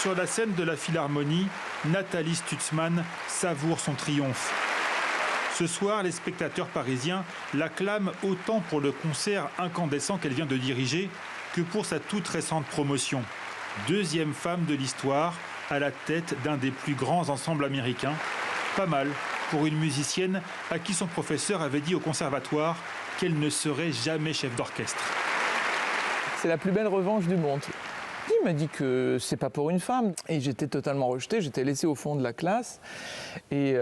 Sur la scène de la Philharmonie, Nathalie Stutzmann savoure son triomphe. Ce soir, les spectateurs parisiens l'acclament autant pour le concert incandescent qu'elle vient de diriger que pour sa toute récente promotion. Deuxième femme de l'histoire à la tête d'un des plus grands ensembles américains. Pas mal pour une musicienne à qui son professeur avait dit au conservatoire qu'elle ne serait jamais chef d'orchestre. C'est la plus belle revanche du monde. Il m'a dit que c'est pas pour une femme et j'étais totalement rejetée, j'étais laissée au fond de la classe et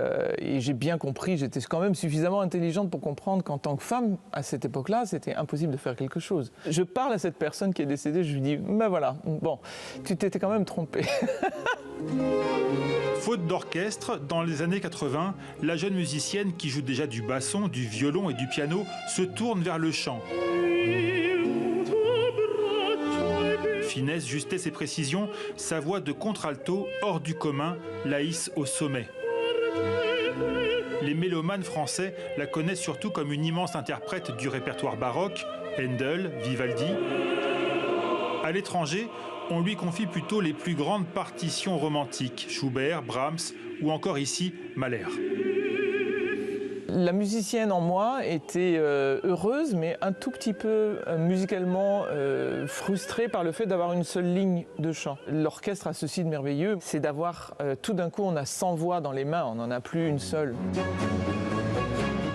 j'ai bien compris, j'étais quand même suffisamment intelligente pour comprendre qu'en tant que femme, à cette époque-là, c'était impossible de faire quelque chose. Je parle à cette personne qui est décédée, je lui dis, ben voilà, bon, tu t'étais quand même trompée. Faute d'orchestre, dans les années 80, la jeune musicienne qui joue déjà du basson, du violon et du piano se tourne vers le chant. Finesse, justesse et précision, sa voix de contralto hors du commun la hisse au sommet. Les mélomanes français la connaissent surtout comme une immense interprète du répertoire baroque, Handel, Vivaldi. À l'étranger, on lui confie plutôt les plus grandes partitions romantiques, Schubert, Brahms ou encore ici, Mahler. La musicienne en moi était heureuse, mais un tout petit peu musicalement frustrée par le fait d'avoir une seule ligne de chant. L'orchestre a ceci de merveilleux, c'est d'avoir tout d'un coup on a 100 voix dans les mains, on n'en a plus une seule.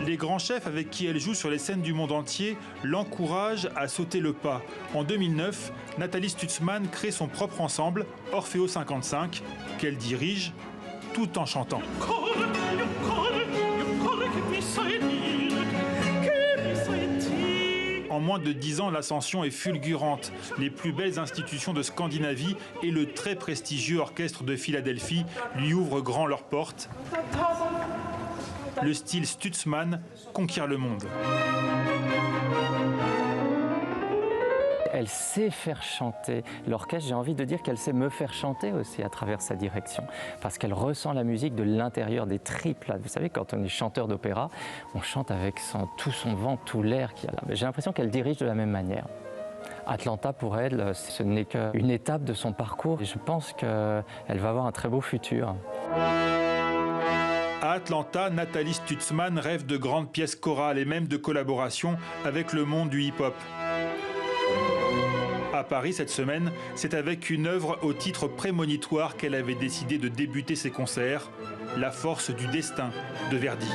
Les grands chefs avec qui elle joue sur les scènes du monde entier l'encouragent à sauter le pas. En 2009, Nathalie Stutzmann crée son propre ensemble, Orfeo 55, qu'elle dirige tout en chantant. En moins de 10 ans, l'ascension est fulgurante. Les plus belles institutions de Scandinavie et le très prestigieux orchestre de Philadelphie lui ouvrent grand leurs portes. Le style Stutzmann conquiert le monde. Elle sait faire chanter l'orchestre, j'ai envie de dire qu'elle sait me faire chanter aussi à travers sa direction, parce qu'elle ressent la musique de l'intérieur des tripes. Là. Vous savez, quand on est chanteur d'opéra, on chante avec tout son vent, tout l'air qu'il y a là. J'ai l'impression qu'elle dirige de la même manière. Atlanta, pour elle, ce n'est qu'une étape de son parcours. Et je pense qu'elle va avoir un très beau futur. À Atlanta, Nathalie Stutzmann rêve de grandes pièces chorales et même de collaborations avec le monde du hip-hop. À Paris, cette semaine, c'est avec une œuvre au titre prémonitoire qu'elle avait décidé de débuter ses concerts, La force du destin de Verdi.